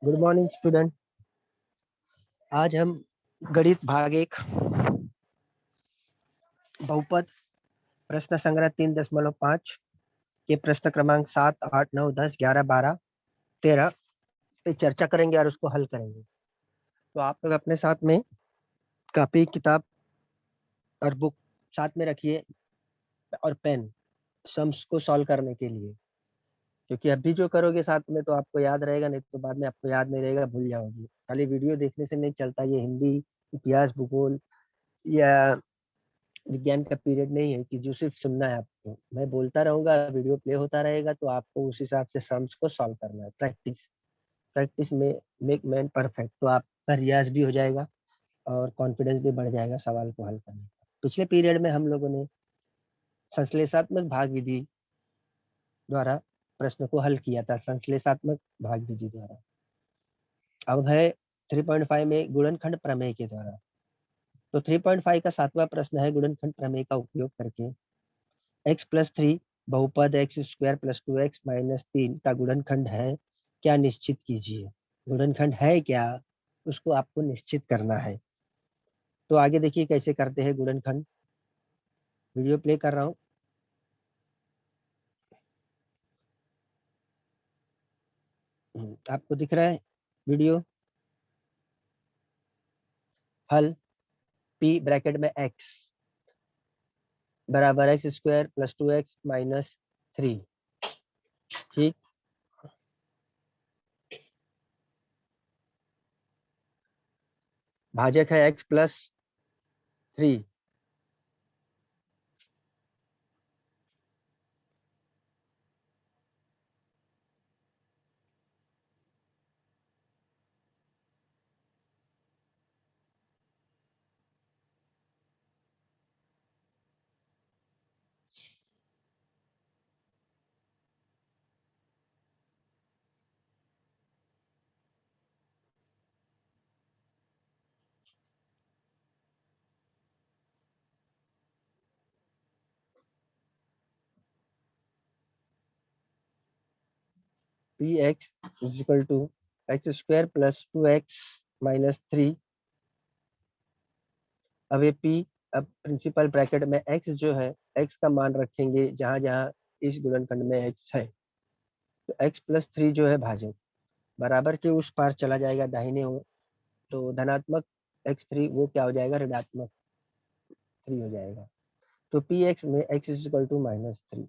Good morning student. आज हम गणित भाग 1 बहुपद प्रश्न संग्रह 3.5 के प्रश्न क्रमांक 7, 8, 9, 10, 11, 12, 13 पे चर्चा करेंगे और उसको हल करेंगे। तो आप लोग अपने साथ में कॉपी, किताब और बुक साथ में रखिए और पेन, सम्स को सॉल्व करने के लिए। क्योंकि अभी जो करोगे साथ में तो आपको याद रहेगा, नहीं तो बाद में आपको याद नहीं रहेगा, भूल जाओगे। खाली वीडियो देखने से नहीं चलता। ये हिंदी, इतिहास, भूगोल या विज्ञान का पीरियड नहीं है कि जो सिर्फ सुनना है। आपको मैं बोलता रहूंगा, वीडियो प्ले होता रहेगा, तो आपको उस हिसाब से सम्स को सॉल्व करना है। प्रैक्टिस प्रैक्टिस में मेक मैन परफेक्ट। तो आपका रियाज भी हो जाएगा और कॉन्फिडेंस भी बढ़ जाएगा सवाल को हल करने का। पिछले पीरियड में हम लोगों ने संश्लेषात्मक भाग विधि द्वारा प्रश्न को हल किया था। संश्लेषात्मक भाग विधि द्वारा अब है 3.5 में गुणनखंड प्रमेय के द्वारा। तो 3.5 का 7वां प्रश्न है, गुणनखंड प्रमेय का उपयोग करके x+3 बहुपद x² + 2x - 3 का गुणनखंड है, क्या निश्चित कीजिए। गुणनखंड है क्या, उसको आपको निश्चित करना है। तो आगे देखिए कैसे करते हैं गुणनखंड। वीडियो प्ले कर रहा हूँ। आपको दिख रहा है वीडियो। हल p ब्रैकेट में x बराबर x² + 2x - 3। ठीक, भाजक है x+3। px = x² + 2x - 3। अब ये p, अब प्रिंसिपल ब्रैकेट में x जो है, x का मान रखेंगे जहां जहां इस गुणनखंड में x है। तो x+3 जो है भाजक बराबर के उस पार चला जाएगा दाहिने ओर। तो धनात्मक x3 वो क्या हो जाएगा, ऋणात्मक 3 हो जाएगा। तो px में x = -3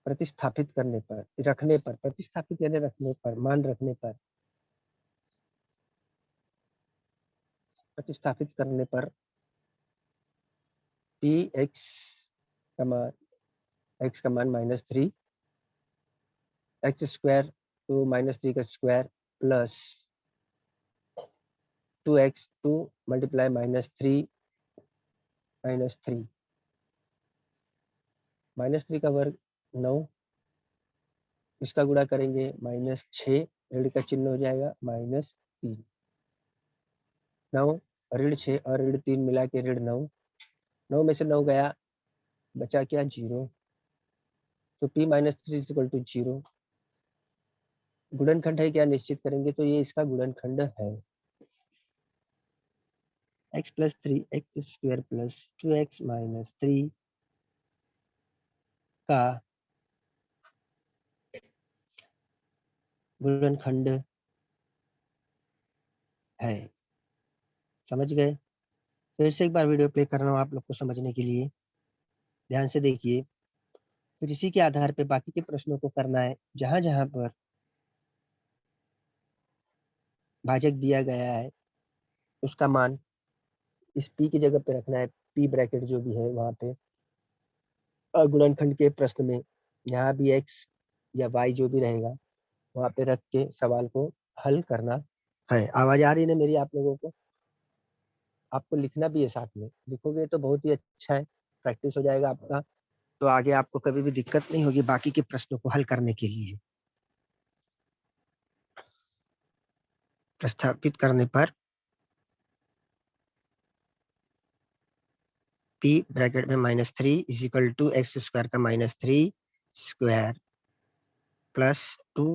प्रतिस्थापित करने पर, रखने पर, प्रतिस्थापित यानी रखने पर, मान रखने पर, प्रतिस्थापित करने पर px का मान, x का मान -3, x² तो -3 का स्क्वायर प्लस 2x 2 मल्टीप्लाई -3 -3 -3 का वर्ग 9, इसका गुणा करेंगे -6, ऋण का चिन्ह हो जाएगा -3। 9 ऋण 6 और ऋण 3 मिला के ऋण 9। 9 में से 9 गया, बचा क्या, 0। तो p - 3 = 0। गुणनखंड है क्या, निश्चित करेंगे। तो ये इसका गुणनखंड है। x+3 x² + 2x - 3 का गुणनखंड है। समझ गए। फिर से एक बार वीडियो प्ले कर रहा हूँ आप लोग को समझने के लिए। ध्यान से देखिए। फिर इसी के आधार पे बाकी के प्रश्नों को करना है। जहां जहां पर भाजक दिया गया है उसका मान इस p की जगह पे रखना है। p ब्रैकेट जो भी है वहां पे, और गुणनखंड के प्रश्न में यहाँ भी x या y जो भी रहेगा वहां पे रख के सवाल को हल करना है। आवाज आ रही है ना मेरी आप लोगों को? आपको लिखना भी है, साथ में लिखोगे तो बहुत ही अच्छा है, प्रैक्टिस हो जाएगा आपका। तो आगे आपको कभी भी दिक्कत नहीं होगी बाकी के प्रश्नों को हल करने के लिए। प्रस्थापित करने पर p ब्रैकेट में -3 = x² का -3 square plus 2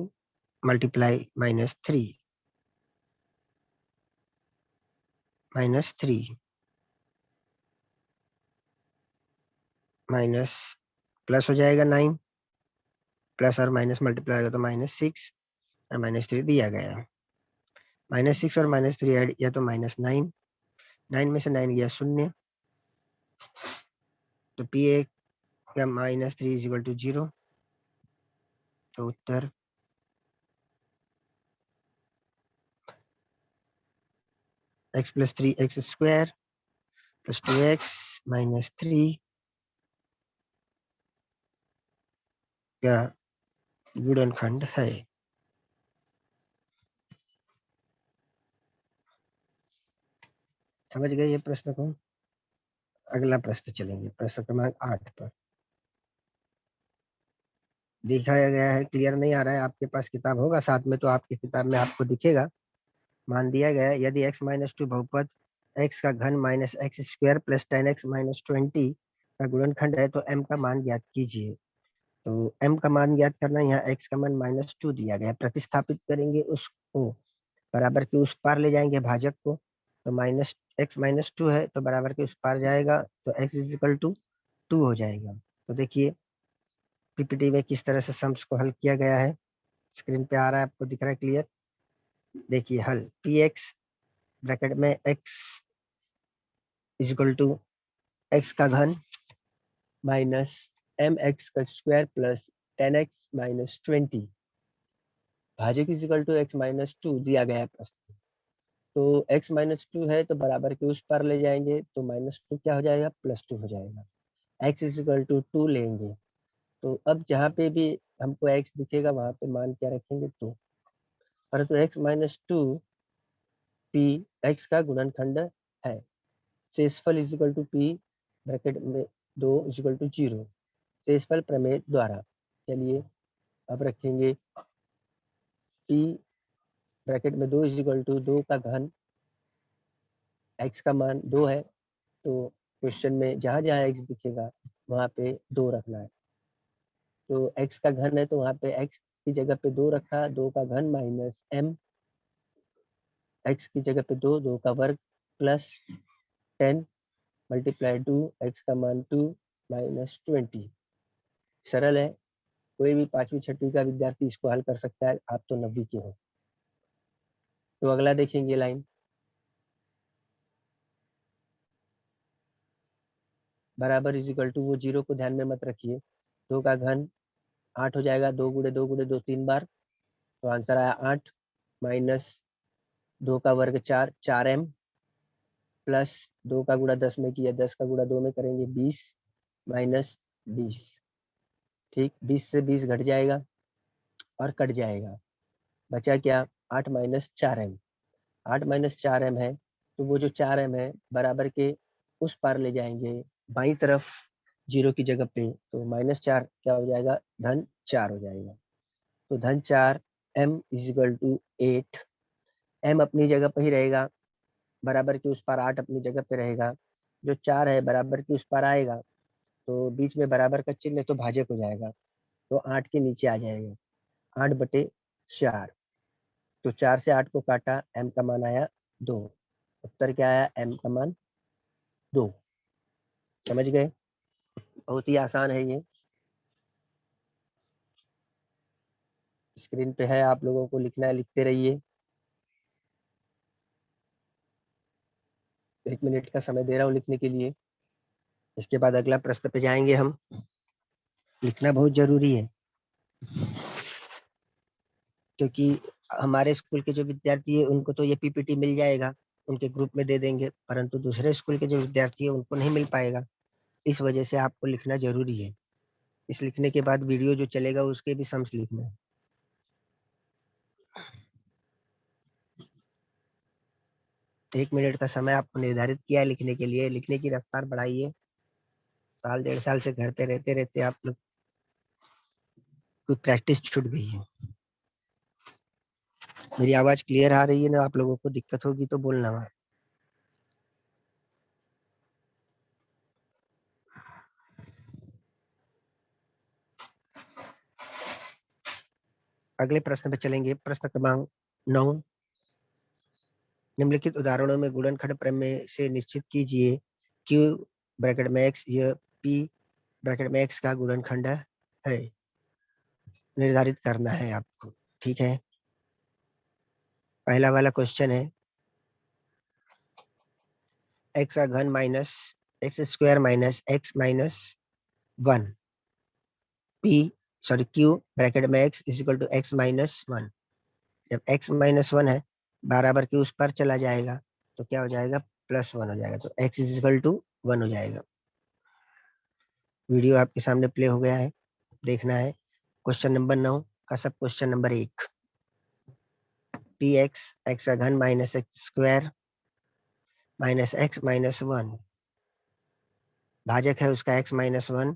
multiply -3 minus plus हो जाएगा 9, प्लस और माइनस मल्टीप्लाई होगा तो -6 और -3 दिया गया। -6 और -3 ऐड किया तो -9, 9 में से 9 गया 0, तो P का -3 = 0। तो उत्तर x + 3x² + 2x - 3 का गुणनखंड है। समझ गए ये प्रश्न को? अगला प्रश्न चलेंगे, प्रश्न क्रमांक 8 पर। दिखाया गया है, क्लियर नहीं आ रहा है? आपके पास किताब होगा साथ में, तो आपकी किताब में आपको दिखेगा। मान दिया गया है, यदि x - 2 बहुपद x का घन -x² + 10x - 20 का गुणनखंड है, तो m का मान ज्ञात कीजिए। तो m का मान ज्ञात करना, यहाँ x का मान -2 दिया गया है, प्रतिस्थापित करेंगे उसको, बराबर के उस पार ले जाएंगे भाजक को, तो -x - 2 है तो बराबर के उस पार जाएगा, तो x = 2 हो जाएगा। तो देखिए पीपीटी में किस तरह से सम्स को हल किया गया है, स्क्रीन पे आ रहा है, आपको दिख रहा है क्लियर? देखिए हल, px ब्रैकेट में x = x का घन माइनस mx² + 10x - 20 भाजक = x - 2 दिया गया है प्रश्न। तो x - 2 है तो बराबर के उस पार ले जाएंगे, तो -2 क्या हो जाएगा, +2 हो जाएगा। x = 2 लेंगे, तो अब जहाँ पे भी हमको x दिखेगा वहाँ पे मान क्या रखेंगे, 2। परंतु x - 2 p x का गुणनखंड है। शेषफल = p ब्रैकेट में 2 = 0, शेषफल प्रमेय द्वारा। चलिए अब रखेंगे p ब्रैकेट में 2 = 2 का घन, x का मान 2 है, तो क्वेश्चन में जहाँ जहाँ x दिखेगा वहाँ पे 2 रखना है। तो x का घन है तो वहाँ पे x की जगह पे 2 रखा, 2 का घन माइनस m, x की जगह पे 2, 2 का वर्ग प्लस 10 × 2, x का मान 2 - 20। सरल है, कोई भी 5वीं 6वीं का विद्यार्थी इसको हल कर सकता है, आप तो 9वीं के हो। तो अगला देखेंगे लाइन, बराबर = वो 0 को ध्यान में मत रखिए, 2 का घन 8 हो जाएगा, 2 × 2 × 2 3 बार, तो आंसर आया 8, माइनस 2 का वर्ग 4, 4m, प्लस 2 का गुणा 10 में किया, 10 का गुणा 2 में करेंगे 20, माइनस 20। ठीक, 20 से 20 घट जाएगा और कट जाएगा, बचा क्या, 8 - 4m। 8 - 4m है, तो वो जो 4m है बराबर के उस पार ले जाएंगे बाई तरफ 0 की जगह पे, तो -4 क्या हो जाएगा, -4 हो जाएगा। तो -4 m = 8, m अपनी जगह पे ही रहेगा, बराबर के उस पार 8 अपनी जगह पे रहेगा, जो 4 है बराबर के उस पार आएगा, तो बीच में बराबर का चिन्ह है तो भाजक हो जाएगा, तो 8 के नीचे आ जाएगा, 8/4। तो 4 से 8 को काटा, m का मान आया 2। उत्तर क्या आया, m का मान 2। समझ गए? बहुत ही आसान है ये, स्क्रीन पे है, आप लोगों को लिखना है, लिखते रहिए। 1 मिनट का समय दे रहा हूँ लिखने के लिए, इसके बाद अगला प्रश्न पे जाएंगे हम। लिखना बहुत जरूरी है, क्योंकि हमारे स्कूल के जो विद्यार्थी है उनको तो ये पीपीटी मिल जाएगा, उनके ग्रुप में दे देंगे, परंतु दूसरे स्कूल के जो विद्यार्थी है उनको नहीं मिल पाएगा। इस वजह से आपको लिखना जरूरी है। इस लिखने के बाद वीडियो जो चलेगा उसके भी सम्स लिखना है। तो 1 मिनट का समय आपको निर्धारित किया है लिखने के लिए, लिखने की रफ्तार बढ़ाइए। साल 1.5 साल से घर पे रहते रहते आप लोग की प्रैक्टिस छूट गई है। मेरी आवाज क्लियर आ रही है ना? आप लोगों को दिक्कत होगी तो बोलना। अगले प्रश्न पे चलेंगे। प्रश्न क्रमांक 9। निम्नलिखित उदाहरणों में गुणनखंड प्रमेय से निश्चित कीजिए q ब्रैकेट में x यह p ब्रैकेट में x का गुणनखंड है। निर्धारित करना है आपको। ठीक है, पहला वाला क्वेश्चन है x का घन minus x square minus x minus 1 q bracket में x is equal to x minus 1। जब x माइनस 1 है बराबर के उस पर चला जाएगा तो क्या हो जाएगा, +1 हो जाएगा। तो x इज इक्वल टू 1 हो जाएगा। वीडियो आपके सामने प्ले हो गया है, देखना है। क्वेश्चन नंबर 9 का सब क्वेश्चन नंबर 1। पी एक्स का घन minus x square minus x minus 1 भाजक है उसका x माइनस 1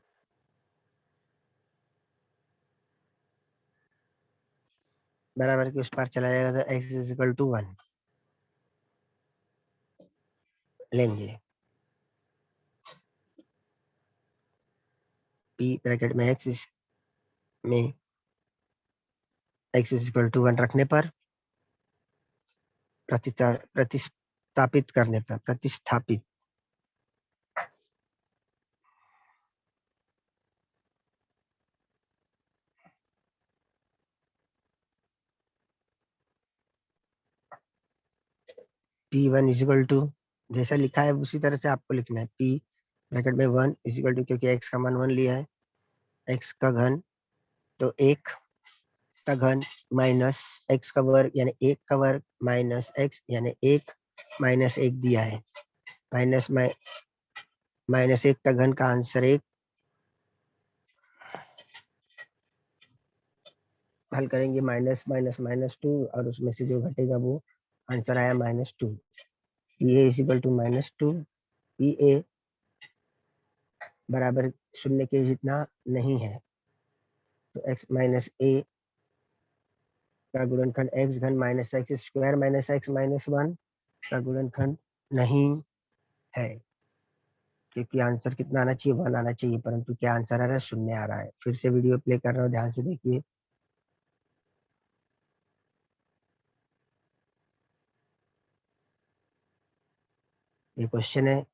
बराबर के उस पार चला जाएगा तो x इज इक्वल टू 1 लेंगे। p ब्रैकेट में x में x इज इक्वल टू 1 रखने पर प्रतिस्थापित करने पर प्रतिस्थापित p1 इज इक्वल टू जैसा लिखा है उसी तरह से आपको लिखना है। p ब्रैकेट में 1 इज इक्वल टू, क्योंकि x का मान 1 लिया है, x का घन तो 1 का घन माइनस एक्स का वर्ग यानी 1 का वर्ग माइनस एक्स यानी 1 माइनस 1 दिया है। माइनस 1 का घन का आंसर 1। हल करेंगे माइनस माइनस माइनस 2 और उसमें से जो घटेगा वो आंसर आया -2। A is equal to -2। P A बराबर शून्य के जितना नहीं है तो x माइनस ए का गुणनखंड x घन minus x square minus x minus 1 का गुणनखंड नहीं है, क्योंकि आंसर कितना आना चाहिए, 1 आना चाहिए, परंतु क्या आंसर आ रहा है, 0 आ रहा है। फिर से वीडियो प्ले कर रहा हूँ, ध्यान से देखिए। ये क्वेश्चन है,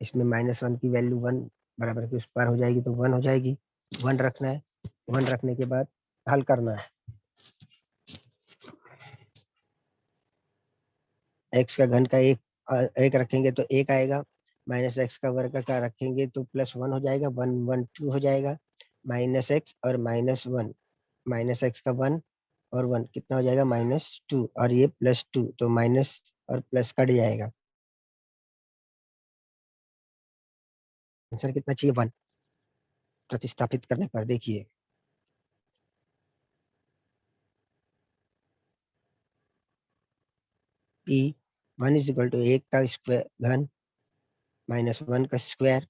इसमें -1 की वैल्यू 1 बराबर के उस पार हो जाएगी तो 1 हो जाएगी। 1 रखना है, 1 रखने के बाद हल करना है। x का घन का एक रखेंगे तो 1 आएगा, माइनस एक्स का वर्ग का रखेंगे तो +1 हो जाएगा, 1 1 2 हो जाएगा। माइनस एक्स और -1 माइनस एक्स का 1 और 1 कितना हो जाएगा, -2 और ये +2 तो माइनस और प्लस कट जाएगा। आंसर कितना चाहिए, 1। प्रतिस्थापित करने पर देखिए p 1 इज इक्वल टू 1 का स्क्वायर घन -1 का स्क्वायर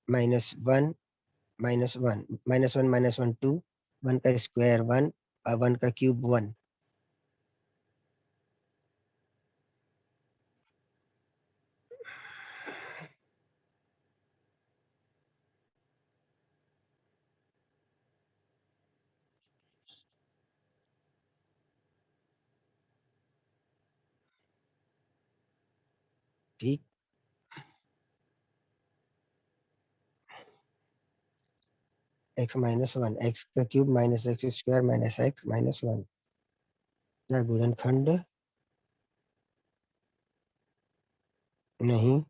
-1 -1 -1 2 1 का स्क्वायर 1 और 1 का क्यूब 1। ठीक, x माइनस 1 एक्स का cube minus x square minus x minus 1 का गुणनखंड नहीं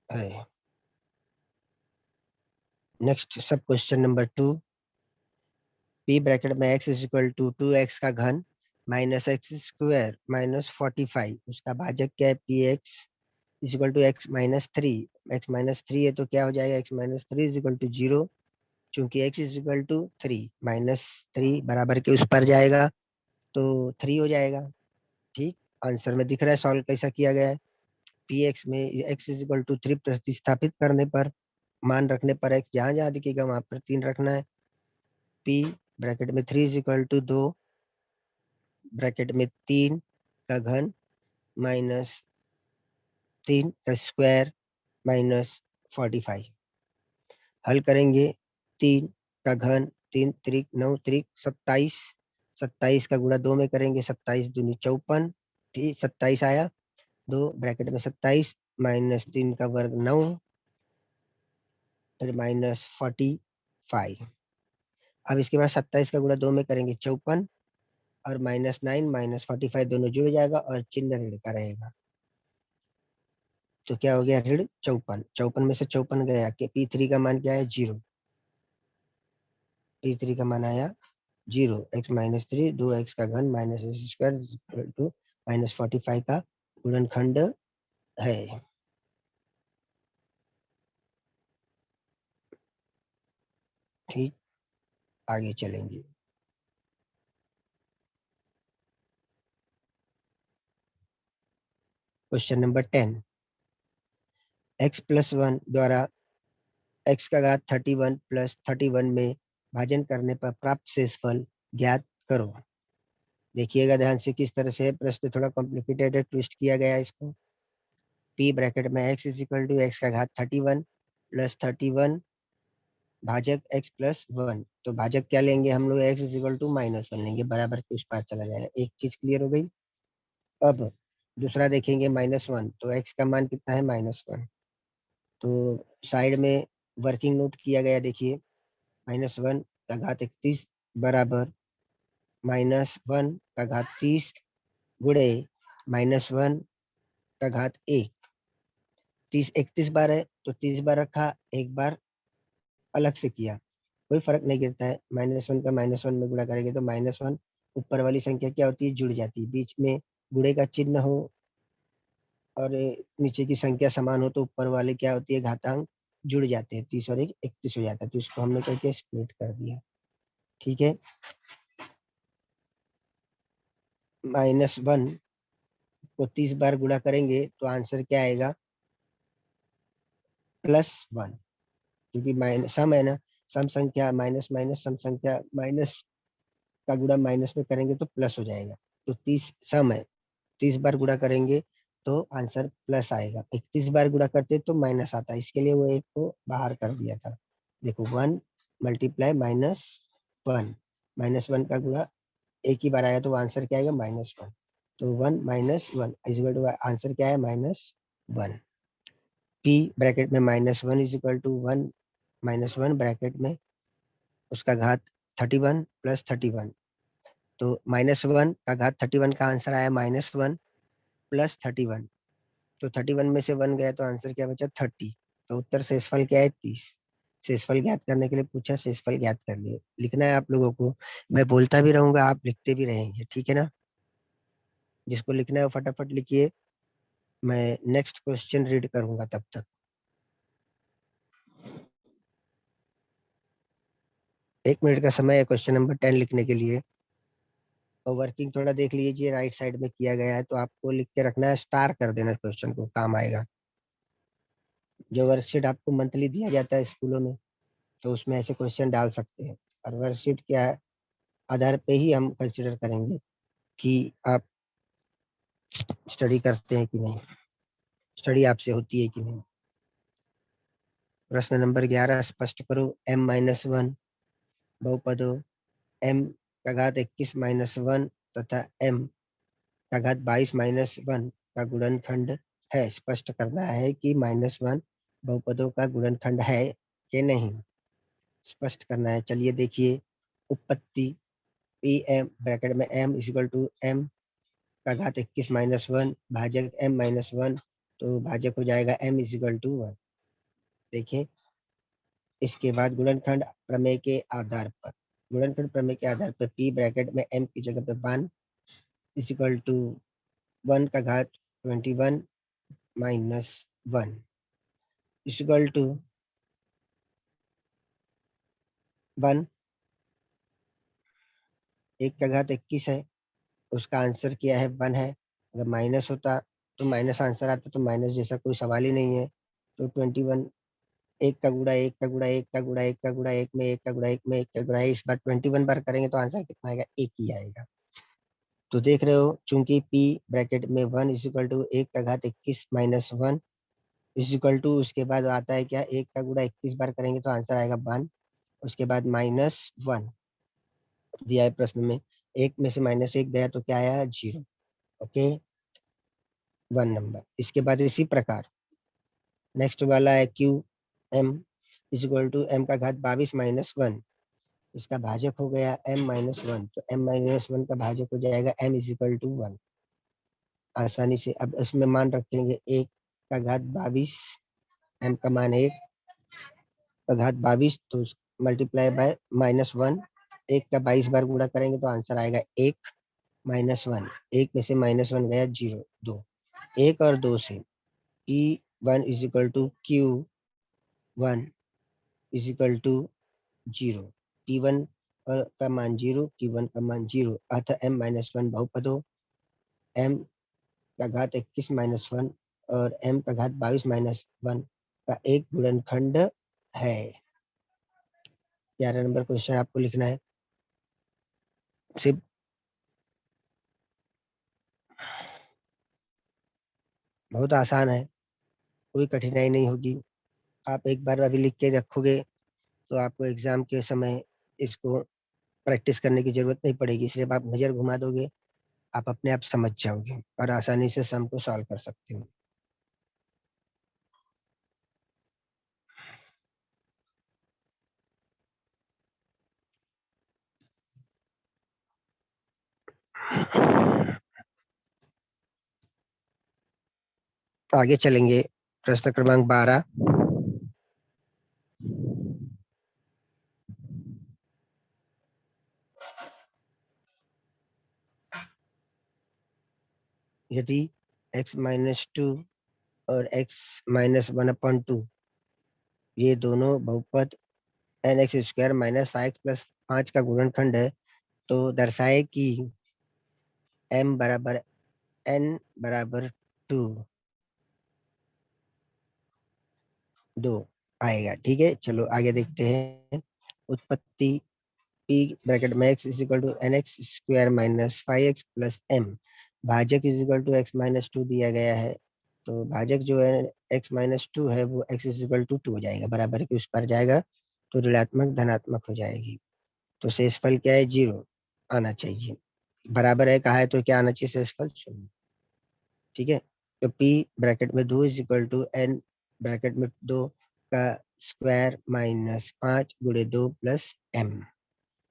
है। Next sub question number 2। p bracket में x is equal to 2x का घन माइनस एक्स स्क्वायर माइनस 45 उसका भाजक क्या है, P x is equal to x minus 3। X minus 3 है तो क्या हो जाएगा, x minus 3 is equal to 0। चूंकि x इज इक्वल टू 3 -3 बराबर के उस पर जाएगा तो 3 हो जाएगा। ठीक, आंसर में दिख रहा है सॉल्व कैसा किया गया है। पी एक्स में x इज इक्वल टू 3 प्रतिस्थापित करने पर मान रखने पर x जहां जहां दिखेगा वहां पर 3 रखना है। p ब्रैकेट में 3 इज इक्वल टू 2 ब्रैकेट में 3 का घन -3 का स्क्वायर -45। हल करेंगे, 3 का घन 3 त्रिक 9 त्रिक 27, 27 का गुणा 2 में करेंगे, 27 दूनी 54, ठीक 27 आया, 2 ब्रैकेट में 27 माइनस 3 का वर्ग 9, फिर माइनस 45। अब इसके बाद 27 का गुणा 2 में करेंगे 54 और -9 -45 दोनों जुड़ जाएगा और चिन्ह ऋण का रहेगा। तो क्या हो गया, ऋण 54, 54 में से 54 गया कि P3 का मान क्या है, 0। P3 का मान आया 0, x माइनस 3 2x का घन माइनस एक्स स्क्वायर टू -45 का गुणनखंड है। ठीक, आगे चलेंगे। क्वेश्चन नंबर 10, x प्लस 1 द्वारा x का घात 31 प्लस 31 में भाजन करने पर प्राप्त शेषफल ज्ञात करो। देखिएगा ध्यान से किस तरह से प्रश्न थोड़ा कॉम्प्लिकेटेड है, ट्विस्ट किया गया है इसको। p ब्रैकेट में x is equal to x का घात 31 प्लस 31 भाजक x प्लस 1। तो भाजक क्या लेंगे हम लोग, x इज इक्वल टू -1 लेंगे, बराबर के उस पार चला जाएगा। एक चीज क्लियर हो गई। अब दूसरा देखेंगे -1, तो x का मान कितना है, -1। तो साइड में वर्किंग नोट किया गया, देखिए -1 का घात 31 बराबर -1 का घात 30 गुणे -1 का घात 1। 30 31 बार है तो 30 बार रखा, एक बार अलग से किया, कोई फर्क नहीं गिरता है। -1 का -1 में गुणा करेंगे तो -1 ऊपर वाली संख्या क्या होती है, जुड़ जाती है। बीच में गुणे का चिन्ह हो और नीचे की संख्या समान हो तो ऊपर वाले क्या होती है, घातांक जुड़ जाते हैं। 30 और 1 31 हो जाता है। तो इसको हमने क्या किया, स्प्लिट कर दिया। ठीक है, -1 को 30 बार गुणा करेंगे तो आंसर क्या आएगा, +1। क्योंकि माइनस सम है ना, सम संख्या माइनस माइनस सम संख्या माइनस का गुणा माइनस में करेंगे तो प्लस हो जाएगा। तो 30 सम है, 30 बार गुणा करेंगे तो आंसर प्लस आएगा। 31 बार गुणा करते तो माइनस आता, इसके लिए वो एक को बाहर कर दिया था। देखो 1 मल्टीप्लाई -1, -1 का गुणा एक ही बार आया तो आंसर क्या आएगा, -1। तो 1 -1 इज इक्वल टू आंसर क्या है, -1। p ब्रैकेट में -1 इज इक्वल टू 1 -1 ब्रैकेट में उसका घात 31 प्लस 31। तो -1 का घात 31 का आंसर आया -1 प्लस 31। तो 31 में से 1 गया तो आंसर क्या बचा, 30। तो उत्तर शेषफल क्या है, 30। शेषफल ज्ञात करने के लिए पूछा, शेषफल ज्ञात कर लिए। लिखना है आप लोगों को, मैं बोलता भी रहूंगा, आप लिखते भी रहेंगे, ठीक है ना। जिसको लिखना है वो फटाफट लिखिए, मैं नेक्स्ट क्वेश्चन रीड करूंगा तब तक। 1 मिनट का समय है क्वेश्चन नंबर 10 लिखने के लिए। और वर्किंग थोड़ा देख लीजिए, राइट साइड में किया गया है, तो आपको लिख के रखना है, स्टार कर देना क्वेश्चन को, काम आएगा। जो वर्कशीट आपको मंथली दिया जाता है स्कूलों में, तो उसमें ऐसे क्वेश्चन डाल सकते हैं। और वर्कशीट के आधार पे ही हम कंसिडर करेंगे कि आप स्टडी करते हैं कि नहीं, स्टडी आपसे होती है कि नहीं। प्रश्न नंबर 11, स्पष्ट करो m-1 बहुपदों m का घात 21 -1 तथा m का घात 22 -1 का गुणनखंड है। स्पष्ट करना है कि -1 बहुपदों का गुणनखंड है कि नहीं, स्पष्ट करना है। चलिए देखिए, उत्पत्ति पी एम ब्रैकेट में m इक्वल टू m का घात 21 -1 भाजक m-1, तो भाजक हो जाएगा m इक्वल टू 1। देखिए, इसके बाद गुणनखंड प्रमेय के आधार पर, गुणनखंड प्रमेय के आधार पर p ब्रैकेट में m की जगह पे 1 इक्वल टू 1 का घात 21 -1 इक्वल टू 1, 1 का घात 21 है, उसका आंसर क्या है, 1 है। अगर माइनस होता तो माइनस आंसर आता, तो माइनस जैसा कोई सवाल ही नहीं है। तो 21, 1 का गुणा 1 का गुणा 1 का गुणा 1 का गुणा 1 में 1 का गुणा 1 में 1 का गुणा, इस बार 21 बार करेंगे तो आंसर कितना आएगा, 1 ही आएगा। तो देख रहे हो, चूंकि p ब्रैकेट में 1 इक्वल टू 1 का घात 21 -1 इक्वल टू, उसके बाद आता है क्या, 1 का गुणा 21 बार करेंगे तो आंसर आएगा 1। उसके बाद -1 दिया है प्रश्न में, 1 में से -1 गया तो क्या आया 0। Okay, 1 number. इसके बाद इसी प्रकार नेक्स्ट वाला है QM = m का घात 22 - 1, इसका भाजक हो गया m-1, तो m-1 का भाजक हो जाएगा m = 1। आसानी से अब इसमें मान रखेंगे 1 का घात 22, m का मान 1 का घात 22, तो मल्टीप्लाई बाय -1, 1 का 22 बार गुणा करेंगे तो आंसर आएगा 1 -1, 1 में से -1 गया 0, 2, 1 और 2 से P1 = Q1 = 0, P1 का मान 0, Q1 का मान 0, अतः m-1 बहुपदों m का घात 21 - 1 और m का घात 22 - 1 का एक गुणनखंड है। 11 नंबर क्वेश्चन आपको लिखना है। सिर्फ बहुत आसान है, कोई कठिनाई नहीं होगी। आप एक बार अभी लिख के रखोगे तो आपको एग्जाम के समय इसको प्रैक्टिस करने की जरूरत नहीं पड़ेगी। सिर्फ आप नज़र घुमा दोगे, आप अपने आप समझ जाओगे और आसानी से सम को सॉल्व कर सकते हो। आगे चलेंगे, प्रश्न क्रमांक 12। यदि x-2 और x-1/2 ये दोनों बहुपद nx² - 5x + 5 का गुणनखंड है, तो दर्शाए कि m = n = 2 आएगा। ठीक है, चलो आगे देखते हैं। उत्पत्ति p ब्रैकेट में x = nx² - 5x + m, भाजक x-2 दिया गया है, तो भाजक जो है x-2 है वो x = 2 हो जाएगा, बराबर के उस पर जाएगा तो ऋणात्मक धनात्मक हो जाएगी। तो शेषफल क्या है 0 आना चाहिए, बराबर है कहा है तो क्या आना चाहिए शेषफल 0। ठीक है, तो p ब्रैकेट में 2 = n ब्रैकेट में 2 का स्क्वायर -5 × 2 + m।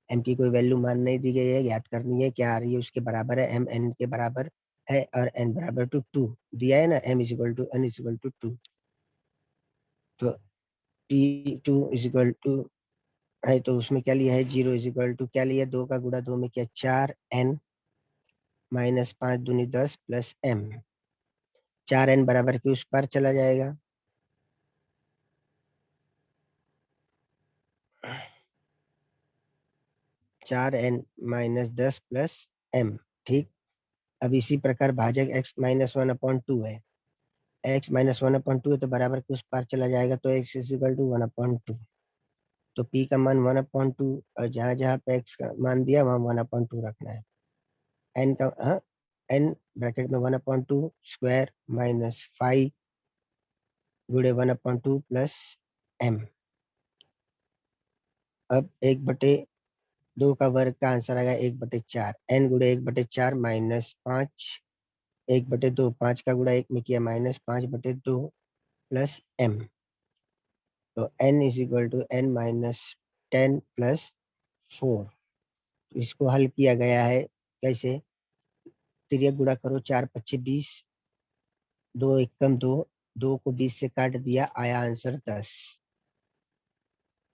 m की कोई वैल्यू मान नहीं दी गई है, याद करनी है क्या आ रही है उसके बराबर है, m n के बराबर है और n = 2 दिया है ना, m = n = 2, तो p2 = है तो उसमें क्या लिया है 0 = क्या लिया, 2 का गुणा 2 में किया 4n - 5 दूनी 10 + m, 4n बराबर के उस पर चला जाएगा। -10 + m। ठीक, अब इसी प्रकार भाजक x-1/2 है, x-1/2 है तो बराबर के उस पार चला जाएगा, तो x = 1/2, तो p का मान 1/2 और जहां जहां पे x का मान दिया वहां 1/2 रखना है। n का n ब्रैकेट में 1/2 स्क्वायर -5 × 1/2 + m। अब 1/2 का वर्ग का आंसर आएगा 1/4, n × 1/4 -5, 1/2, 5 का गुणा 1 में किया -5/2 + m, तो n = n - 10 + 4। इसको हल किया गया है कैसे, तिर्यक गुणा करो, 4 × 25 = 20, 2 एकम 2, 2 को 20 से काट दिया, आया आंसर 10।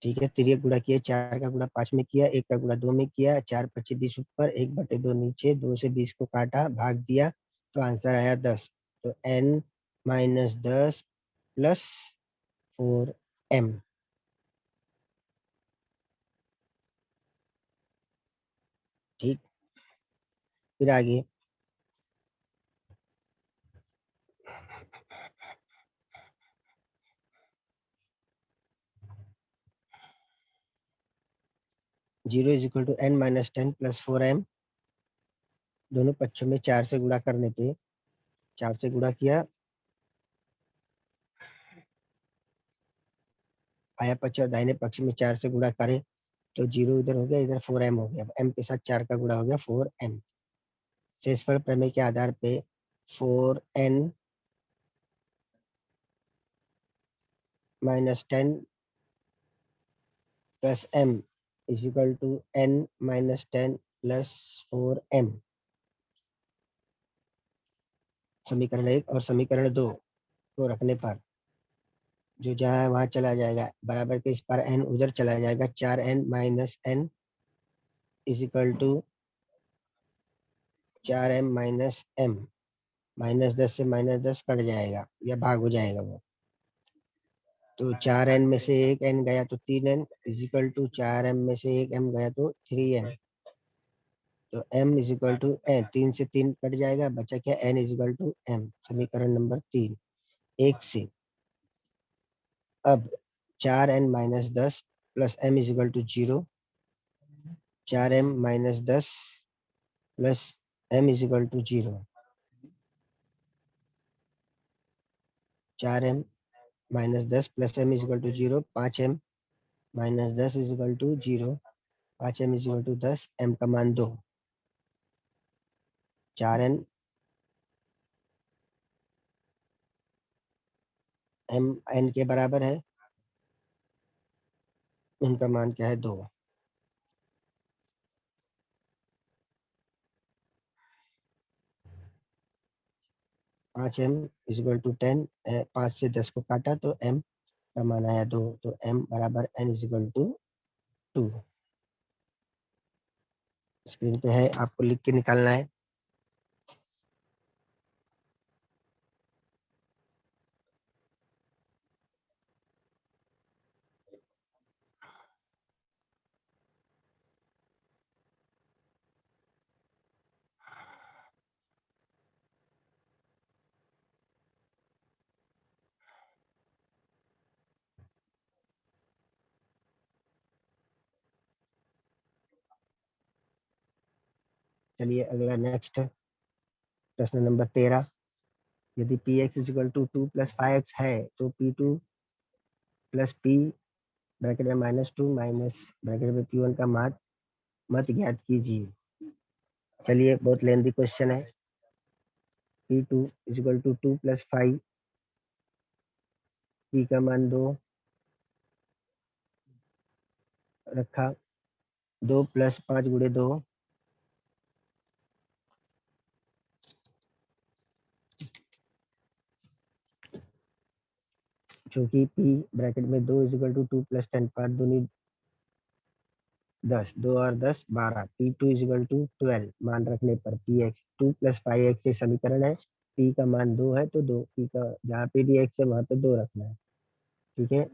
ठीक है, तिर्यक गुणा किया, 4 का गुणा 5 में किया, 1 का गुणा 2 में किया, 4 × 25 = 20 ऊपर, 1/2 नीचे, 2 से 20 को काटा, भाग दिया, तो आंसर आया 10। तो n - 10 + 4m। ठीक, फिर आगे 0 = n - 10 + 4m, दोनों पक्षों में 4 से गुणा करने पे 4 से गुणा किया बाया पक्ष और दाहिने पक्ष में 4 से गुणा करें तो 0 इधर हो गया, इधर 4m हो गया। m के साथ 4 का गुणा हो गया 4m। शेषफल प्रमेय के आधार पे 4n minus 10 plus m is equal to n minus 10 plus 4m। समीकरण 1 और समीकरण 2 को रखने पर जो जहाँ है वहां चला जाएगा, बराबर के इस पर n उधर चला जाएगा, 4n minus n is equal to 4m minus m। -10 से -10 कट जाएगा या भाग हो जाएगा वो, तो 4n में से एक n गया तो 3n is equal to 4m में से एक m गया तो 3m। तो m is equal to n, 3 से 3 कट जाएगा, बचा क्या, n is equal to m। समीकरण नंबर 3 1 से अब 4n minus 10 plus m is equal to 0, 4m minus 10 plus m is equal to 0, 4m minus 10 plus m is equal to 0, 5m minus 10 is equal to 0, 5m is equal to 10, m का मान 2, 4n m n के बराबर है, उनका मान क्या है 2। 5m is equal to 10, 5 से 10 को काटा तो m का मान आया 2, तो m बराबर n is equal to 2। Screen पे है, आपको लिख के निकालना है। चलिए अगला नेक्स्ट प्रश्न नंबर 13। यदि P x is equal to 2 plus 5x है तो p2 प्लस p ब्रैकेट में -2 माइनस ब्रैकेट में p1 का मत ज्ञात कीजिए। चलिए बहुत लेंदी क्वेश्चन है। p2 is equal to 2 plus 5, p का मान 2 रखा, 2 प्लस 5 गुणे 2, जो कि p ब्रैकेट में 2 इज इक्वल टू 2 प्लस 10, 5 दूनी 10, 2 और 10 12, p2 इज इक्वल टू 12 मान रखने पर px 2 प्लस 5x ये समीकरण है। p का मान 2 है तो 2, p का जहाँ पे भी x है वहां पे 2 रखना है। ठीक है,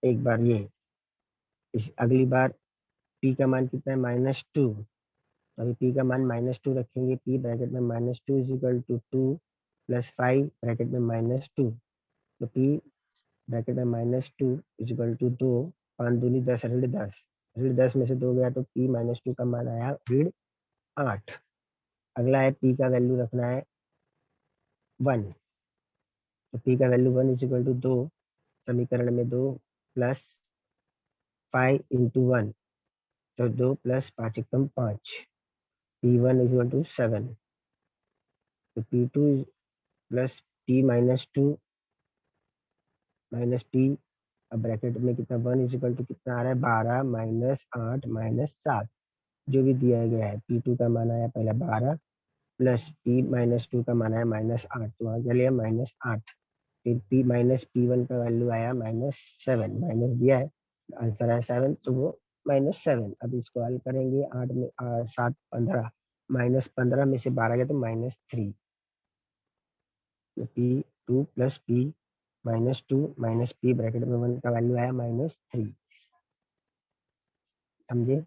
एक बार ये अगली बार p का मान कितना है, -2, तो अभी p का मान -2 रखेंगे, p ब्रैकेट में -2 is equal to 2 plus 5 bracket में -2, तो p ब्रैकेट में -2 इज इक्वल टू 2, 5 दूनी 10 ऋण 10, ऋण 10 में से 2 गया तो p -2 का मान आया ऋण 8। अगला है p का वैल्यू रखना है 1, तो p का वैल्यू 1 इज इक्वल टू 2, समीकरण में 2 प्लस 5 इंटू 1, तो 2 प्लस 5 एकदम 5, p1 इज इक्वल टू 7, तो p2 plus p minus 2 minus p, अब ब्रैकेट में कितना 1 इज इक्वल टू कितना आ रहा है 12 माइनस 8 माइनस 7, जो भी दिया गया है। p2 का मान आया पहला 12 प्लस p माइनस 2 का मान आया -8, तो वहाँ चलिए -8, फिर p माइनस p1 का वैल्यू आया -7, माइनस दिया है, आंसर है 7, तो वो -7। अब इसको हल करेंगे, 8 में 7 15, -15 में से 12 गया तो -3, तो p2 plus p -2 minus p bracket में 1 का वैल्यू आया -3। समझे,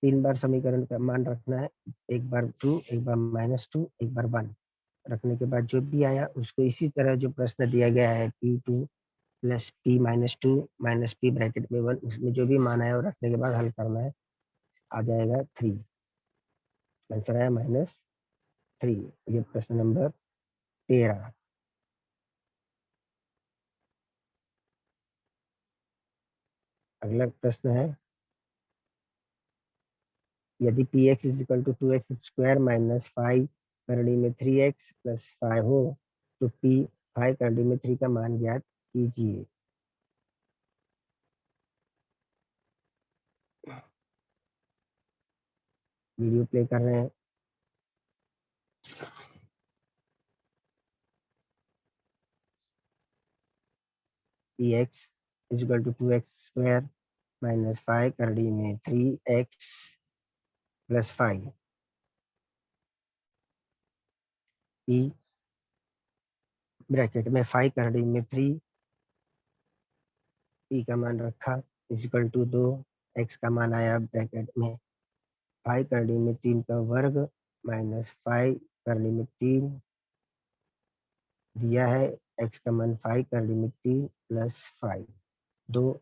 3 बार समीकरण का मान रखना है, एक बार 2, एक बार -2, एक बार 1 रखने के बाद जो भी आया उसको इसी तरह जो प्रश्न दिया गया है p2 plus p -2 minus p bracket में 1, उसमें जो भी मान आया वो रखने के बाद हल करना है, आ जाएगा 3, आंसर आया -3। ये प्रश्न नंबर 13। अगला प्रश्न है, यदि P x is equal to 2x² minus 5 करड़ी में 3x प्लस 5 हो तो पी 5 करड़ी में 3 का मान ज्ञात कीजिए। वीडियो प्ले कर रहे हैं। P x is equal to 2x² minus 5 करड़ी में 3x प्लस 5। पी ब्रैकेट में 5 करड़ी में 3, पी का मान रखा इजिकल टू 2, एक्स का मान आया ब्रैकेट में 5 करड़ी में 3 का वर्ग माइनस 5 करड़ी में 3 दिया है, एक्स का मान 5 करड़ी में 3 प्लस 5, 2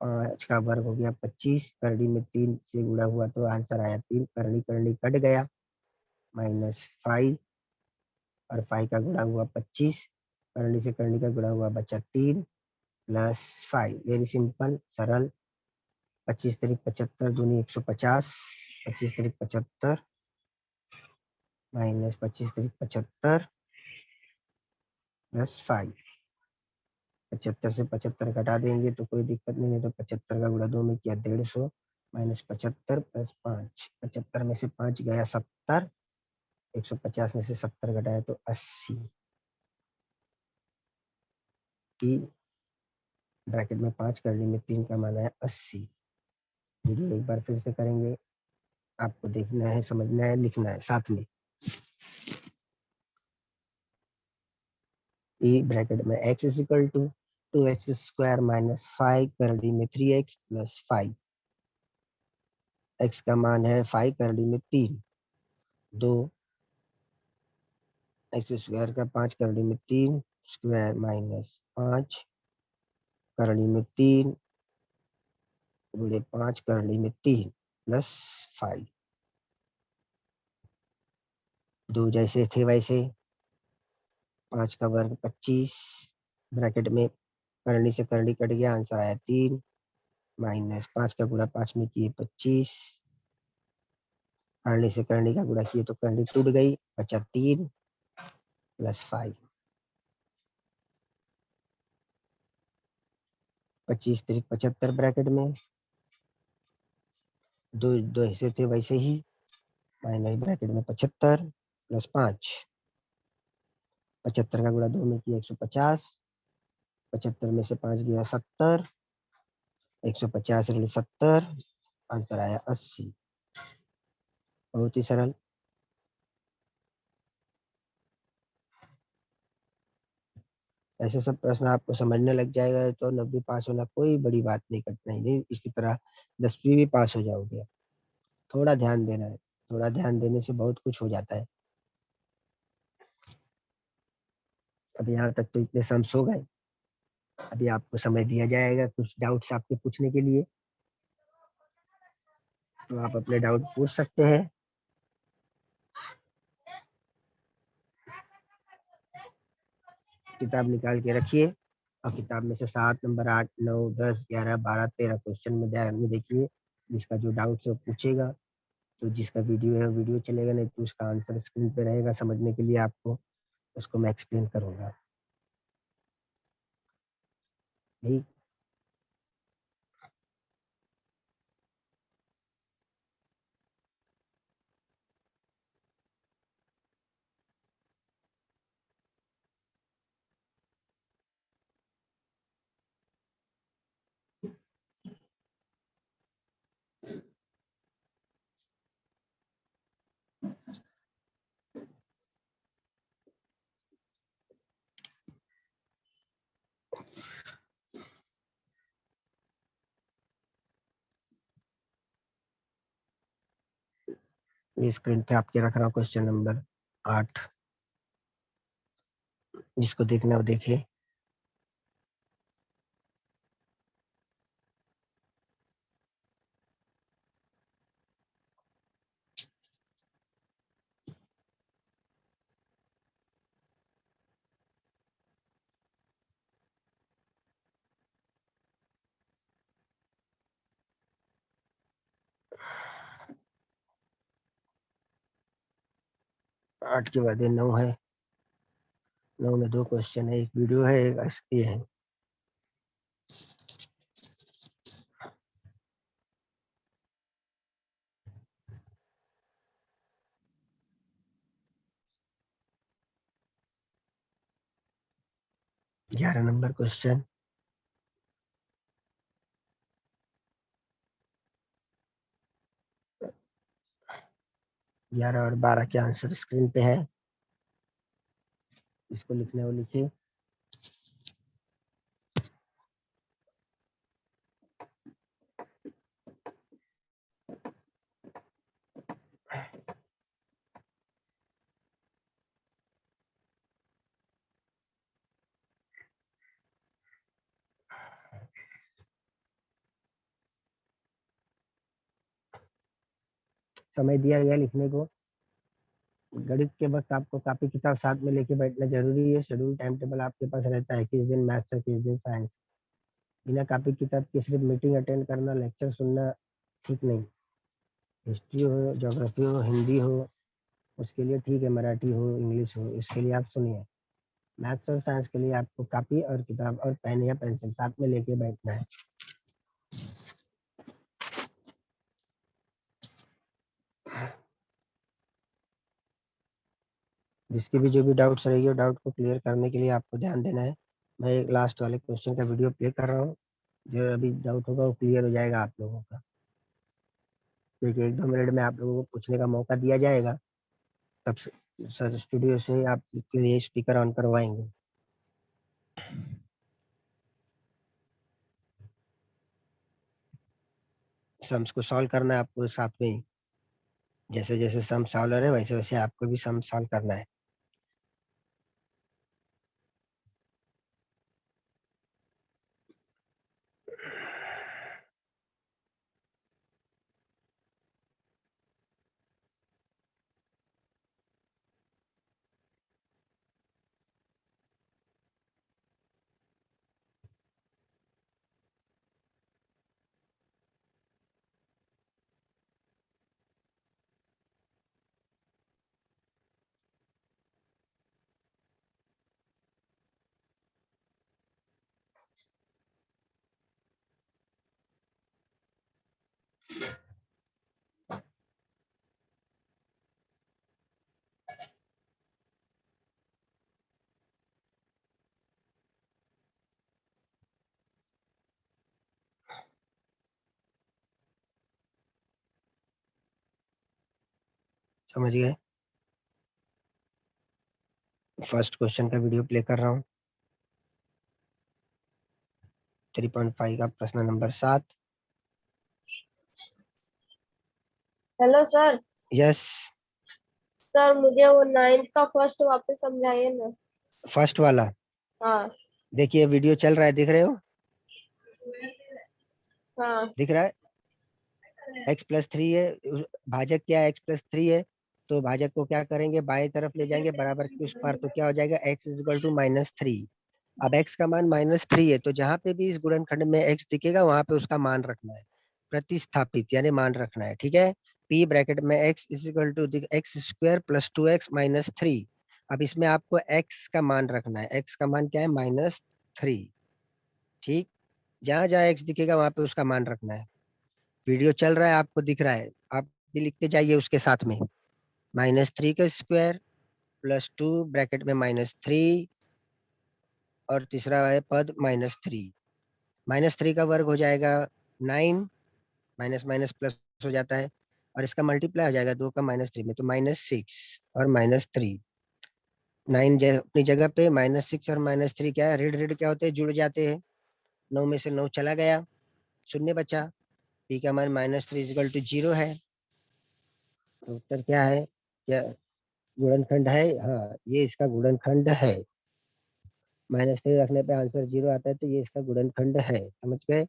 5 का वर्ग हो गया 25, करड़ी में 3 से गुणा हुआ तो आंसर आया 3, करड़ी करड़ी कट गया, माइनस 5 और 5 का गुणा हुआ 25, करड़ी से करड़ी का गुणा हुआ बचा 3 प्लस 5। वेरी सिंपल, सरल। 25 तारीख 75 दूनी 150, 25 तारीख 75 माइनस 25 तारीख 75 प्लस 5। 75 से 75 घटा देंगे तो कोई दिक्कत नहीं है, तो 75 का गुणा 2 में किया 150 माइनस 75 प्लस 5। 75 में से 5 गया 70, 150 में से 70 घटाया तो 80। की ब्रैकेट में 5 करने में 3 का मान है 80। वीडियो एक बार फिर से करेंगे, आपको देखना है, समझना है, लिखना है साथ में। ई ब्रैकेट में x is equal to 2x² minus 5 करड़ी में 3x प्लस 5। x का मान है 5 करड़ी में 3, 2 x² का 5 करड़ी में 3 स्क्वायर माइनस 5 करड़ी में 3 गुणे 5 करड़ी में 3 प्लस 5। 2 जैसे थे वैसे, 5 का वर्ग 25, ब्रैकेट में करड़ी से करड़ी कट गया, आंसर आया 3 माइनस 5 का गुणा 5 में किए 25, करनी से करनी का गुणा किए तो करनी टूट गई, बचा 3 प्लस 5। 25 3 75 ब्रैकेट में, दो दो हिस्से थे वैसे ही, माइनस ब्रैकेट में 75 प्लस 5। 75 का गुणा 2 में किया 150, 75 में से 5 गया 70, 150 ऋण 70, आंसर आया 80। बहुत ही सरल। ऐसे सब प्रश्न आपको समझने लग जाएगा तो 90 पास होना कोई बड़ी बात नहीं, कठिनाई नहीं, इसी तरह 10वीं भी पास हो जाओगे। थोड़ा ध्यान देना है, थोड़ा ध्यान देने से बहुत कुछ हो जाता है। अब यहाँ तक तो इतने सम्स हो गए, अभी आपको समय दिया जाएगा कुछ डाउट्स आपके पूछने के लिए, तो आप अपने डाउट पूछ सकते हैं। किताब निकाल के रखिए और किताब में से 7 नंबर 8 9 10 11 12 13 क्वेश्चन में ध्यान में देखिए, जिसका जो डाउट है वो पूछेगा, तो जिसका वीडियो है वीडियो चलेगा, नहीं तो उसका आंसर स्क्रीन पे रहेगा, समझने के लिए आपको उसको मैं एक्सप्लेन करूंगा। ठीक। ये स्क्रीन पे आपके रख रहा हूँ क्वेश्चन नंबर 8, जिसको देखना है वो देखिए। 8 के बाद 9 है, 9 में 2 क्वेश्चन है, एक वीडियो है, एक ये है। ग्यारह नंबर क्वेश्चन। ग्यारह और 12 के आंसर स्क्रीन पे है, इसको लिखने वो लिखिए। समय दिया गया लिखने को। गणित के वक्त आपको कॉपी किताब साथ में लेके बैठना जरूरी है। शेड्यूल टाइम टेबल आपके पास रहता है, किस दिन मैथ्स है, किस दिन साइंस। बिना कॉपी किताब के सिर्फ मीटिंग अटेंड करना, लेक्चर सुनना ठीक नहीं। हिस्ट्री हो, ज्योग्राफी हो, हिंदी हो, उसके लिए ठीक है, मराठी हो, इंग्लिश हो, इसके लिए आप सुनिए। मैथ्स और साइंस के लिए आपको कॉपी और किताब और पेन या पेंसिल साथ में लेके बैठना है। जिसकी भी जो भी डाउट्स रहेगी, डाउट को क्लियर करने के लिए आपको ध्यान देना है। मैं एक लास्ट वाले क्वेश्चन का वीडियो प्ले कर रहा हूँ, जो अभी डाउट होगा वो क्लियर हो जाएगा आप लोगों का। देखिए, 1-2 मिनट में आप लोगों को पूछने का मौका दिया जाएगा, तब सर स्टूडियो से आपके लिए स्पीकर ऑन करवाएंगे। सम्स को सॉल्व करना है आपको साथ में ही। जैसे जैसे सम सॉल्व हो रहे हैं, वैसे वैसे आपको भी सम सॉल्व करना है। समझ गए? फर्स्ट क्वेश्चन का वीडियो प्ले कर रहा हूँ। 3.5 का प्रश्न number 7। Hello sir. Yes. Sir मुझे वो 9th का फर्स्ट वापस समझाइए ना। फर्स्ट वाला हाँ। देखिए, वीडियो चल रहा है, दिख रहे हो? हाँ। दिख रहा है? x+3 है, भाजक क्या है, x+3 है, तो भाजक को क्या करेंगे, बाएं तरफ ले जाएंगे बराबर के उस पार, तो क्या हो जाएगा, x = -3। अब x का मान -3 है, तो जहां पे भी इस गुणनखंड में x दिखेगा वहां पे उसका मान रखना है, प्रतिस्थापित यानी मान रखना है, ठीक है। p ब्रैकेट में x = x² + 2x - 3। अब इसमें आपको x का मान रखना है, x का मान क्या है, -3। ठीक, जहां जहां x दिखेगा वहां पे उसका मान रखना है। वीडियो चल रहा है, आपको दिख रहा है, आप भी लिखते जाइए उसके साथ में। -3 का स्क्वायर +2 ब्रैकेट में -3, और तीसरा है पद -3। -3 का वर्ग हो जाएगा 9, माइनस माइनस प्लस हो जाता है, और इसका मल्टीप्लाई हो जाएगा 2 का -3 में, तो -6 और -3। 9 अपनी जगह पे, -6 और -3 क्या है, ऋण ऋण क्या होते हैं, जुड़ जाते हैं। 9 में से 9 चला गया, शून्य बचा। पी का मान -3 = 0 है, तो उत्तर क्या है, क्या गुणनखंड है? हाँ, ये इसका गुणनखंड है। -3 रखने पे आंसर 0 आता है, तो ये इसका गुणनखंड है। समझ गए?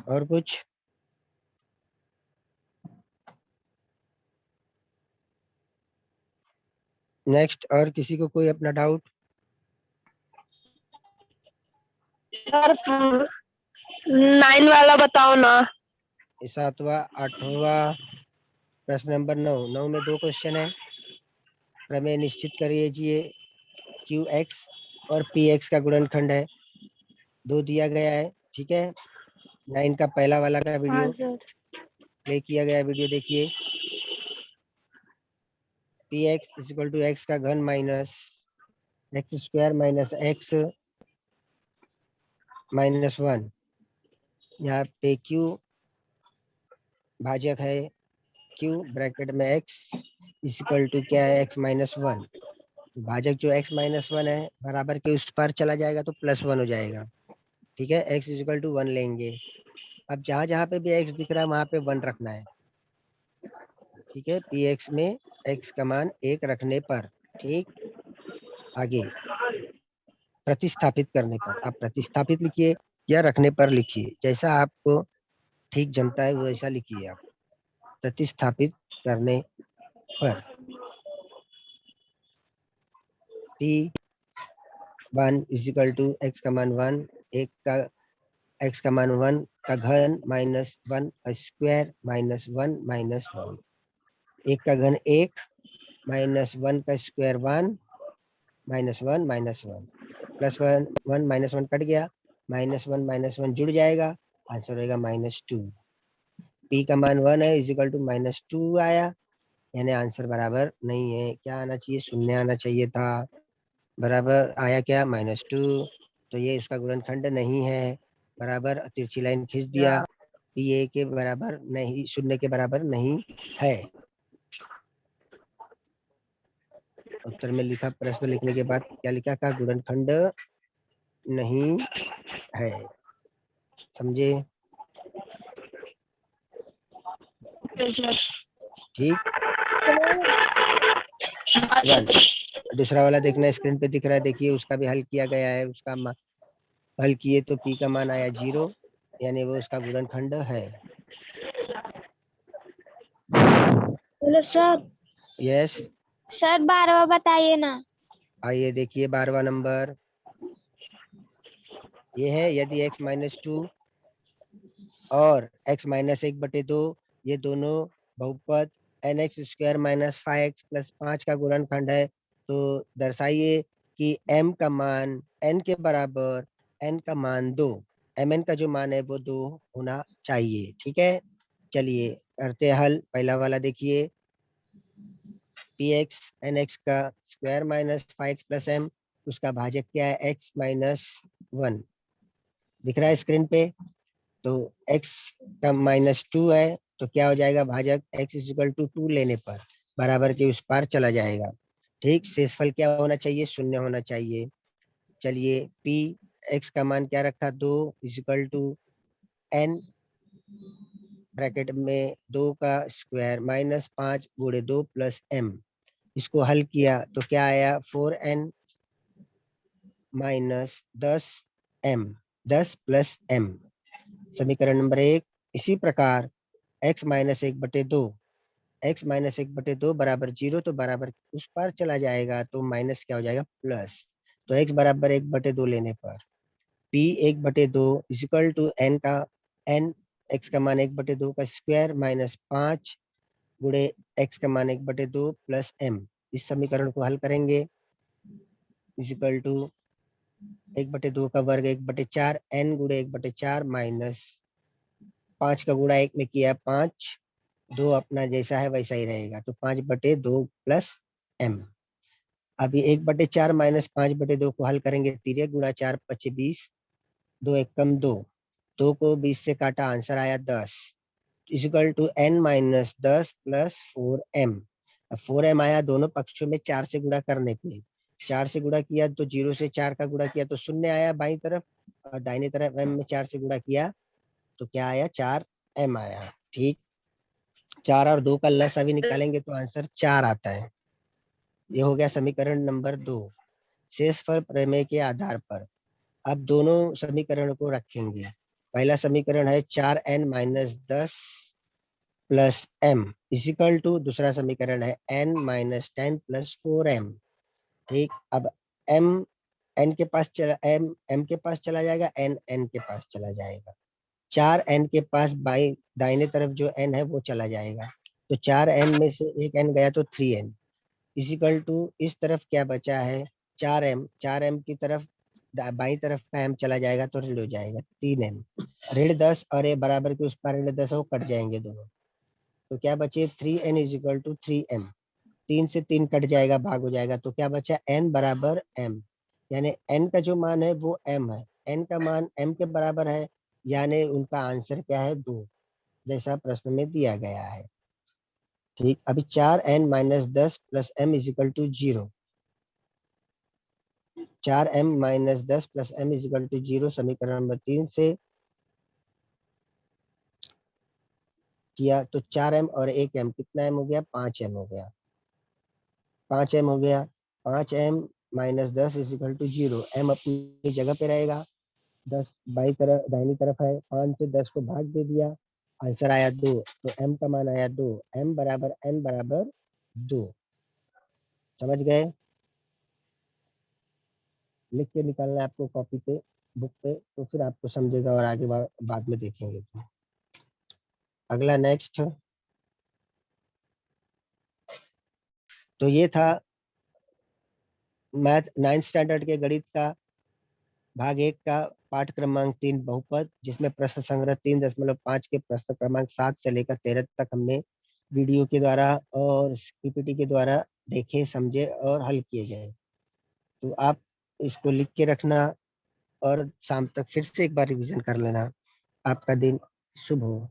और कुछ? नेक्स्ट, और किसी को कोई अपना डाउट? सर 9 वाला बताओ ना। 7वां 8वां प्रश्न नंबर 9 में 2 क्वेश्चन है। प्रमेय निश्चित करिए। क्यू एक्स और पी एक्स का गुणनखंड है, 2 दिया गया है। ठीक है, 9 का पहला वाला का वीडियो हाँ सर। प्ले किया गया, वीडियो देखिए। P x equal to x का घन minus x square minus x minus 1। यहाँ पे क्यू भाजक है, क्यू ब्रैकेट में एक्स इक्वल टू क्या है, एक्स माइनस 1। भाजक जो x माइनस 1 है बराबर के उस पर चला जाएगा तो +1 हो जाएगा। ठीक है, x इक्वल टू 1 लेंगे। अब जहां जहां पे भी x दिख रहा है वहां पे 1 रखना है। ठीक है, पी एक्स में x का मान 1 रखने पर। ठीक, आगे प्रतिस्थापित करने पर। आप प्रतिस्थापित लिखिए या रखने पर लिखिए, जैसा आपको ठीक जमता है वैसा लिखिए आप। प्रतिस्थापित करने पर P1 इक्वल टू x का मान 1, एक का x का मान 1 का घन माइनस 1 का स्क्वायर माइनस 1 माइनस 1। एक का घन 1 माइनस 1 का square 1 minus 1 minus 1 plus 1 1 minus 1 cut गया, माइनस 1 जुड़ जाएगा, आंसर रहेगा -2। पी का मान 1 है इजिकल टू -2 आया, यानी आंसर बराबर नहीं है। क्या आना चाहिए, 0 आना चाहिए था। बराबर आया क्या, -2। तो ये इसका गुणनखंड नहीं है। बराबर तिरछी लाइन खींच दिया, पी ए के बराबर नहीं, 0 के बराबर नहीं है। उत्तर में लिखा, प्रश्न लिखने के बाद क्या लिखा, का गुणनखंड नहीं है। समझे? ठीक, दूसरा वाला देखना, स्क्रीन पे दिख रहा है, देखिए उसका भी हल किया गया है। उसका हल किए तो पी का मान आया 0, यानी वो उसका गुणनखंड है। Hello sir. यस, सर 12वां बताइए ना। आइए देखिए 12वां नंबर ये है, यदि x-2 और x-1/2 ये दोनों बहुपद nx² - 5x + 5 का गुणनखंड है, तो दर्शाइए कि m का मान n के बराबर, n का मान 2, mn का जो मान है वो 2 होना चाहिए। ठीक है, चलिए करते हैं हल। पहला वाला देखिए, px nx का स्क्वायर माइनस 5x + m, उसका भाजक क्या है, x - 1 दिख रहा है स्क्रीन पे। तो x का -2 है, तो क्या हो जाएगा, भाजक x इक्वल टू 2 लेने पर बराबर के उस पार चला जाएगा। ठीक, शेषफल क्या होना चाहिए, 0 होना चाहिए। चलिए p x का मान क्या रखा, 2 इक्वल टू n ब्रैकेट में 2 का स्क्वायर माइनस 5 गुणे 2 प्लस m। इसको हल किया तो क्या आया, 4n minus 10m, 10 plus m, समीकरण नंबर 1। इसी प्रकार x - 1/2, x - 1/2 बराबर 0, तो बराबर उस पार चला जाएगा तो माइनस क्या हो जाएगा, प्लस। तो x बराबर 1/2 लेने पर p 1/2 इक्वल टू n का n, x का मान 1/2 का स्क्वायर माइनस 5 गुणे x का मान 1/2 प्लस m। इस समीकरण को हल करेंगे, इक्वल टू 1/2 का वर्ग 1/4 n गुणे 1/4 माइनस 5 का गुणा 1 में किया 5, 2 अपना जैसा है वैसा ही रहेगा, तो 5/2 प्लस m। अभी 1/4 माइनस 5/2 को हल करेंगे, 3 गुणा 4 × 20, 2 1 कम 2, 2 को 20 से काटा, आंसर आया 10 equal to n minus 10 plus 4m। अब 4m आया, दोनों पक्षों में 4 से गुणा करने पे, 4 से गुणा किया तो 0 से 4 का गुणा किया तो 0 आया बाईं तरफ, और दाहिनी तरफ m में 4 से गुणा किया तो क्या आया, 4m आया। ठीक, 4 और 2 का लस अभी निकालेंगे तो आंसर 4 आता है। ये हो गया समीकरण नंबर 2। शेषफल प्रमेय के आधार पर अब दोनों समीकरण को रखेंगे। पहला समीकरण है 4n - 10 plus m equal to, दूसरा समीकरण है n - 10 प्लस 4m। ठीक, अब m एन के पास चला, एम एम के पास चला जाएगा, एन एन के पास चला जाएगा। 4 एन के पास बाई दाहिने तरफ जो एन है वो चला जाएगा, तो 4 एन में से एक एन गया तो 3 एन इजिकल टू इस तरफ क्या बचा है 4 एम, 4 एम की तरफ बाई तरफ का एम चला जाएगा तो ऋण हो जाएगा 3 एम। ऋण 10 और ये बराबर के उस पर ऋण 10 वो कट जाएंगे दोनों, तो क्या बचे 3 एन इजिकल टू 3 एम। 3 से 3 कट जाएगा, भाग हो जाएगा, तो क्या बचा एन बराबर एम, यानी एन का जो मान है वो एम है, एन का मान एम के बराबर है, यानी उनका आंसर क्या है 2, जैसा प्रश्न में दिया गया है। ठीक, अभी 4 N minus 10 plus M is equal to 0, 4 M minus 10 plus M is equal to 0 समीकरण नंबर 3 से किया तो 4 एम और 1 एम कितना एम हो गया 5 एम हो गया, 5 एम हो गया। 5 M minus 10 is equal to 0, M अपनी जगह पे रहेगा, 10 बाई तरफ दाहिनी तरफ है, 5 से 10 को भाग दे दिया, आंसर आया 2, तो एम का मान आया 2, एम बराबर एन बराबर 2। समझ गए? लिख के निकालना है आपको कॉपी पे, बुक पे, तो फिर आपको समझेगा और आगे बाद में देखेंगे। तो अगला नेक्स्ट, तो ये था मैथ 9th स्टैंडर्ड के गणित का भाग 1 का पाठ क्रमांक 3 बहुपद, जिसमें प्रश्न संग्रह 3.5 के प्रश्न क्रमांक 7 से लेकर 13 तक हमने वीडियो के द्वारा और पीपीटी के द्वारा देखे, समझे और हल किए गए। तो आप इसको लिख के रखना और शाम तक फिर से एक बार रिवीजन कर लेना। आपका दिन शुभ हो।